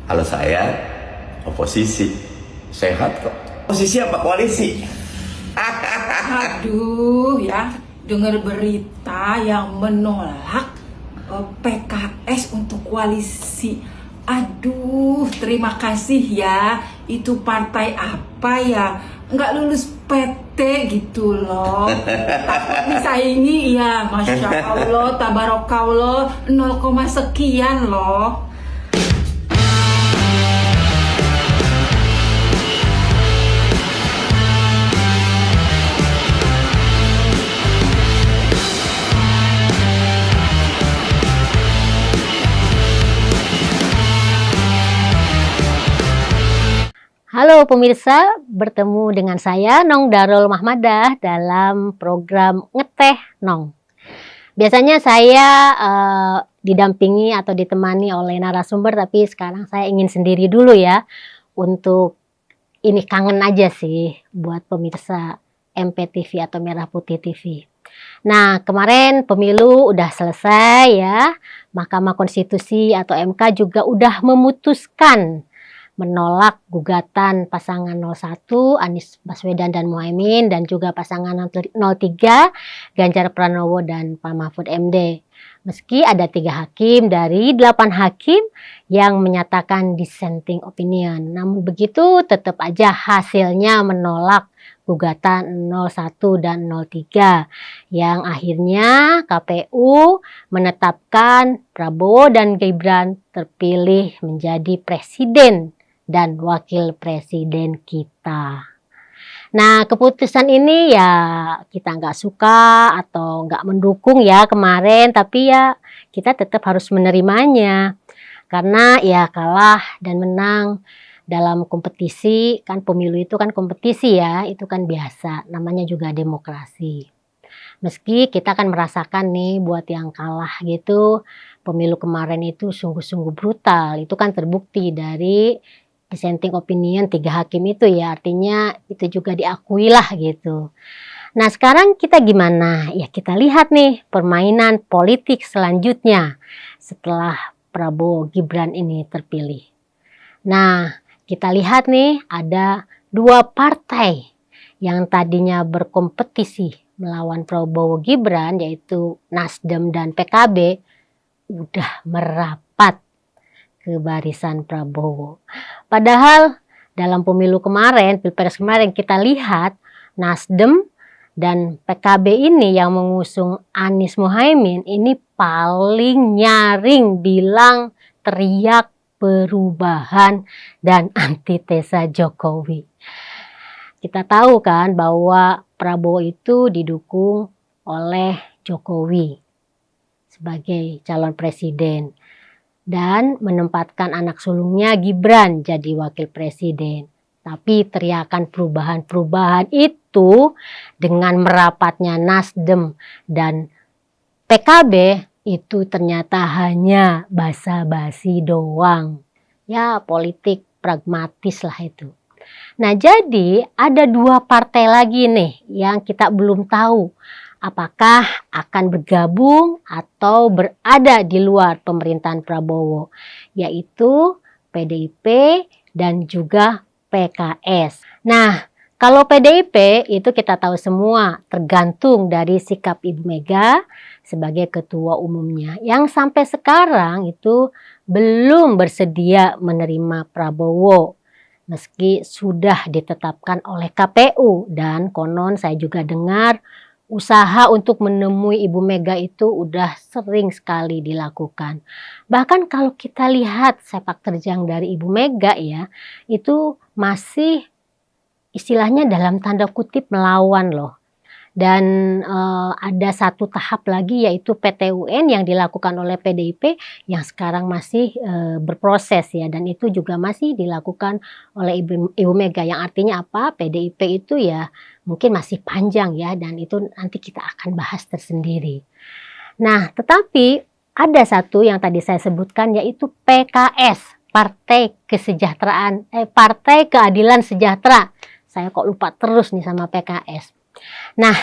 Kalau saya oposisi, sehat kok. Oposisi apa koalisi? Aduh ya, dengar berita yang menolak PKS untuk koalisi. Aduh, terima kasih ya. Itu partai apa ya? Nggak lulus PT gitu loh. Takut disaingi ya, Masya Allah, Tabarakallah, 0, sekian loh. Halo pemirsa, bertemu dengan saya Nong Darul Mahmadah dalam program Ngeteh Nong. Biasanya saya didampingi atau ditemani oleh narasumber, tapi sekarang saya ingin sendiri dulu ya. Untuk ini kangen aja sih buat pemirsa MPTV atau Merah Putih TV. Nah, kemarin pemilu udah selesai ya. Mahkamah Konstitusi atau MK juga udah memutuskan menolak gugatan pasangan 01 Anies Baswedan dan Muhaimin dan juga pasangan 03 Ganjar Pranowo dan Pak Mahfud MD. Meski ada 3 hakim dari 8 hakim yang menyatakan dissenting opinion, namun begitu tetap aja hasilnya menolak gugatan 01 dan 03 yang akhirnya KPU menetapkan Prabowo dan Gibran terpilih menjadi presiden dan wakil presiden kita. Nah, keputusan ini ya kita nggak suka atau nggak mendukung ya kemarin, tapi ya kita tetap harus menerimanya. Karena ya kalah dan menang dalam kompetisi, kan pemilu itu kan kompetisi ya, itu kan biasa, namanya juga demokrasi. Meski kita kan merasakan nih buat yang kalah gitu, pemilu kemarin itu sungguh-sungguh brutal, itu kan terbukti dari dissenting opinion 3 hakim itu ya, artinya itu juga diakui lah gitu. Nah sekarang kita gimana? Ya kita lihat nih permainan politik selanjutnya setelah Prabowo Gibran ini terpilih. Nah kita lihat nih ada 2 partai yang tadinya berkompetisi melawan Prabowo Gibran yaitu Nasdem dan PKB udah merapat ke barisan Prabowo. Padahal dalam pemilu kemarin, Pilpres kemarin kita lihat Nasdem dan PKB ini yang mengusung Anies Muhaimin ini paling nyaring bilang teriak perubahan dan antitesa Jokowi. Kita tahu kan bahwa Prabowo itu didukung oleh Jokowi sebagai calon presiden dan menempatkan anak sulungnya Gibran jadi wakil presiden. Tapi teriakan perubahan-perubahan itu dengan merapatnya Nasdem dan PKB itu ternyata hanya basa-basi doang. Ya politik pragmatis lah itu. Nah jadi ada 2 partai lagi nih yang kita belum tahu apakah akan bergabung atau berada di luar pemerintahan Prabowo, yaitu PDIP dan juga PKS. Nah, kalau PDIP itu kita tahu semua tergantung dari sikap Ibu Mega sebagai ketua umumnya yang sampai sekarang itu belum bersedia menerima Prabowo meski sudah ditetapkan oleh KPU dan konon saya juga dengar usaha untuk menemui Ibu Mega itu udah sering sekali dilakukan. Bahkan kalau kita lihat sepak terjang dari Ibu Mega ya, itu masih istilahnya dalam tanda kutip melawan loh. Dan ada satu tahap lagi yaitu PTUN yang dilakukan oleh PDIP yang sekarang masih berproses ya. Dan itu juga masih dilakukan oleh Ibu Mega yang artinya apa? PDIP itu ya mungkin masih panjang ya dan itu nanti kita akan bahas tersendiri. Nah tetapi ada satu yang tadi saya sebutkan yaitu PKS, Partai Keadilan Sejahtera. Saya kok lupa terus nih sama PKS. Nah,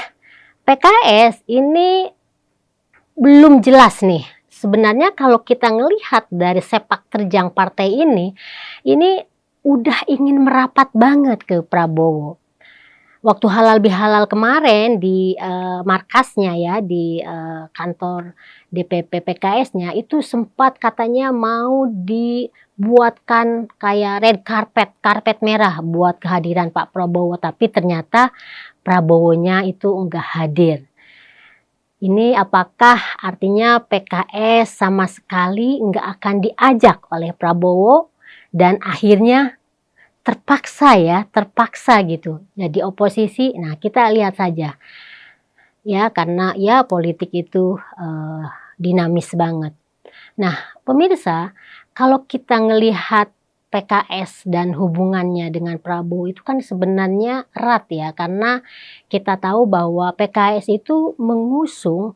PKS ini belum jelas nih sebenarnya kalau kita ngelihat dari sepak terjang partai ini udah ingin merapat banget ke Prabowo. Waktu halal bihalal kemarin di markasnya ya, di kantor DPP PKS-nya itu sempat katanya mau dibuatkan kayak red carpet, karpet merah buat kehadiran Pak Prabowo, tapi ternyata Prabowo-nya itu enggak hadir. Ini apakah artinya PKS sama sekali enggak akan diajak oleh Prabowo dan akhirnya terpaksa gitu jadi oposisi. Nah, kita lihat saja ya, karena ya politik itu dinamis banget. Nah, pemirsa, kalau kita ngelihat PKS dan hubungannya dengan Prabowo itu kan sebenarnya erat ya, karena kita tahu bahwa PKS itu mengusung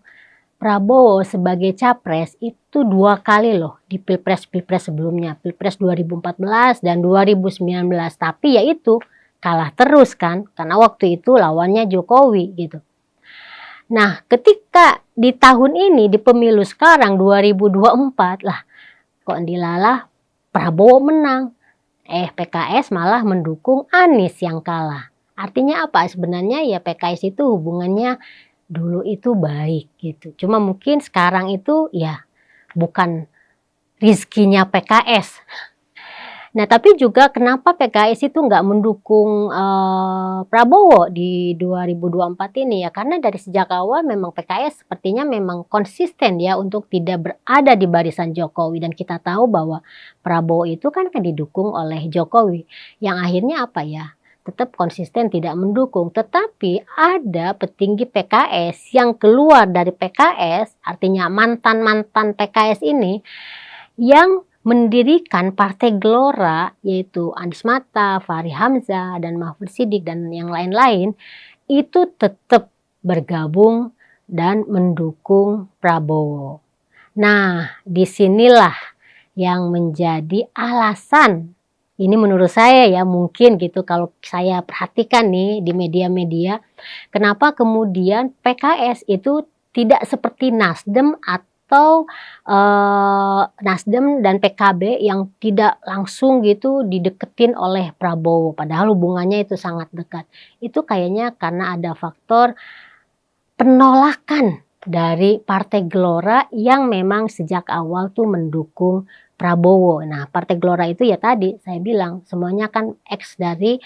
Prabowo sebagai capres itu 2 kali loh di pilpres-pilpres sebelumnya, pilpres 2014 dan 2019, tapi ya itu kalah terus kan, karena waktu itu lawannya Jokowi gitu. Nah, ketika di tahun ini di pemilu sekarang 2024 lah kok dilalah Prabowo menang, PKS malah mendukung Anies yang kalah. Artinya apa? Sebenarnya ya PKS itu hubungannya dulu itu baik gitu. Cuma mungkin sekarang itu ya bukan rizkinya PKS. Nah, tapi juga kenapa PKS itu nggak mendukung Prabowo di 2024 ini ya, karena dari sejak awal memang PKS sepertinya memang konsisten ya untuk tidak berada di barisan Jokowi, dan kita tahu bahwa Prabowo itu kan didukung oleh Jokowi yang akhirnya apa ya, tetap konsisten tidak mendukung. Tetapi ada petinggi PKS yang keluar dari PKS, artinya mantan-mantan PKS ini yang mendirikan Partai Gelora, yaitu Anies Mata, Fahri Hamzah, dan Mahfud Siddiq, dan yang lain-lain, itu tetap bergabung dan mendukung Prabowo. Nah, disinilah yang menjadi alasan, ini menurut saya ya, mungkin gitu kalau saya perhatikan nih di media-media, kenapa kemudian PKS itu tidak seperti Nasdem atau Nasdem dan PKB yang tidak langsung gitu dideketin oleh Prabowo, padahal hubungannya itu sangat dekat. Itu kayaknya karena ada faktor penolakan dari Partai Gelora yang memang sejak awal tuh mendukung Prabowo. Nah, Partai Gelora itu ya tadi saya bilang semuanya kan ex dari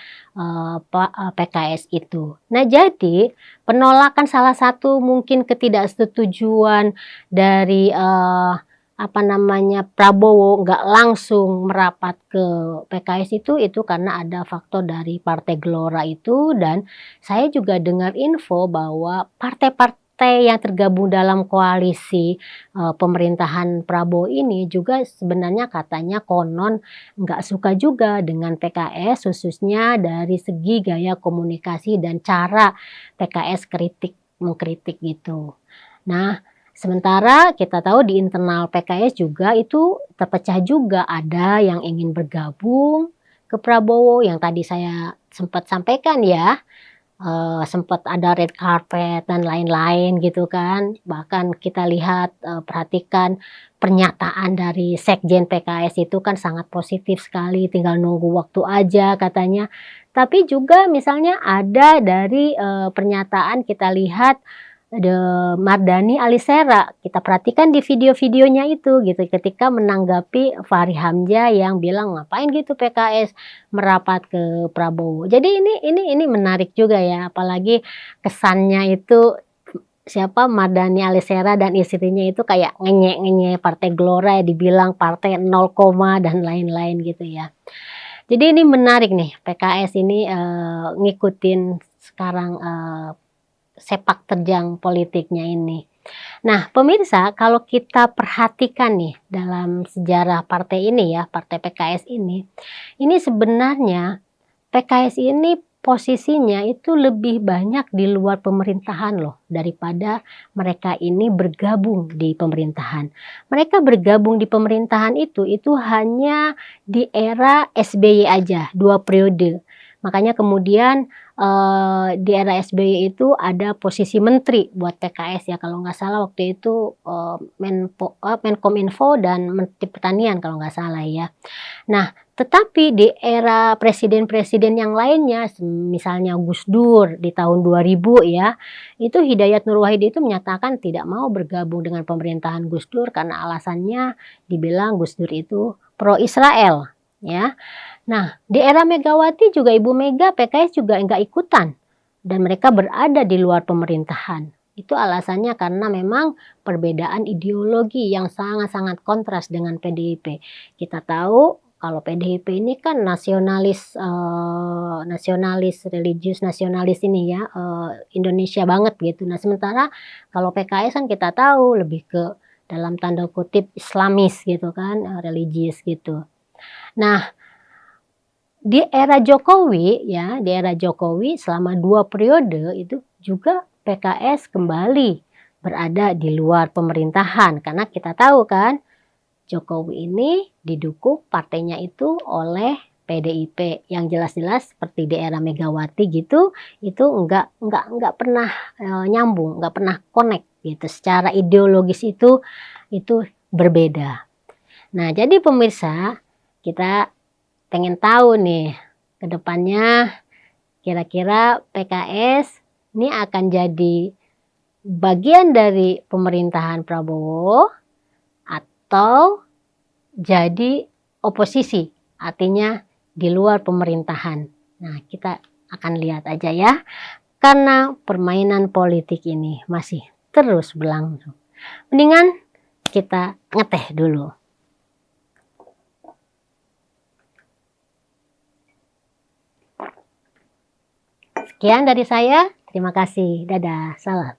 PKS itu. Nah, jadi penolakan salah satu mungkin ketidaksetujuan dari Prabowo nggak langsung merapat ke PKS itu karena ada faktor dari Partai Gelora itu. Dan saya juga dengar info bahwa partai-partai yang tergabung dalam koalisi pemerintahan Prabowo ini juga sebenarnya katanya konon nggak suka juga dengan PKS, khususnya dari segi gaya komunikasi dan cara PKS mengkritik gitu. Nah, sementara kita tahu di internal PKS juga itu terpecah juga, ada yang ingin bergabung ke Prabowo yang tadi saya sempat sampaikan ya. Sempat ada red carpet dan lain-lain gitu kan. Bahkan kita lihat, perhatikan pernyataan dari Sekjen PKS itu kan sangat positif sekali, tinggal nunggu waktu aja katanya. Tapi juga misalnya ada dari pernyataan kita lihat Mardhani Alisera, kita perhatikan di video-videonya itu gitu, ketika menanggapi Fahri Hamzah yang bilang ngapain gitu PKS merapat ke Prabowo. Jadi ini menarik juga ya, apalagi kesannya itu Mardhani Alisera dan istrinya itu kayak ngenyek Partai Gelora, dibilang partai 0, dan lain-lain gitu ya. Jadi ini menarik nih, PKS ini ngikutin sekarang sepak terjang politiknya ini. Nah, pemirsa, kalau kita perhatikan nih dalam sejarah partai ini ya, partai PKS ini sebenarnya PKS ini posisinya itu lebih banyak di luar pemerintahan loh daripada mereka ini bergabung di pemerintahan. Mereka bergabung di pemerintahan itu hanya di era SBY aja, 2 periode. Makanya kemudian di era SBY itu ada posisi menteri buat PKS ya, kalau nggak salah waktu itu Menkominfo dan Menteri Pertanian kalau nggak salah ya. Nah, tetapi di era presiden-presiden yang lainnya, misalnya Gus Dur di tahun 2000 ya, itu Hidayat Nur Wahid itu menyatakan tidak mau bergabung dengan pemerintahan Gus Dur karena alasannya dibilang Gus Dur itu pro Israel ya. Nah, di era Megawati juga Ibu Mega PKS juga enggak ikutan dan mereka berada di luar pemerintahan. Itu alasannya karena memang perbedaan ideologi yang sangat-sangat kontras dengan PDIP. Kita tahu kalau PDIP ini kan nasionalis, religius nasionalis ini ya, Indonesia banget gitu. Nah sementara kalau PKS kan kita tahu lebih ke dalam tanda kutip Islamis gitu kan, religius gitu. Nah di era Jokowi ya, di era Jokowi selama 2 periode itu juga PKS kembali berada di luar pemerintahan karena kita tahu kan Jokowi ini didukung partainya itu oleh PDIP yang jelas-jelas seperti di era Megawati gitu, itu enggak pernah nyambung, enggak pernah connect gitu. Secara ideologis itu berbeda. Nah, jadi pemirsa, kita pengen tahu nih ke depannya kira-kira PKS ini akan jadi bagian dari pemerintahan Prabowo atau jadi oposisi, artinya di luar pemerintahan. Nah, kita akan lihat aja ya, karena permainan politik ini masih terus berlangsung. Mendingan kita ngeteh dulu. Sekian dari saya, terima kasih, dadah, salam.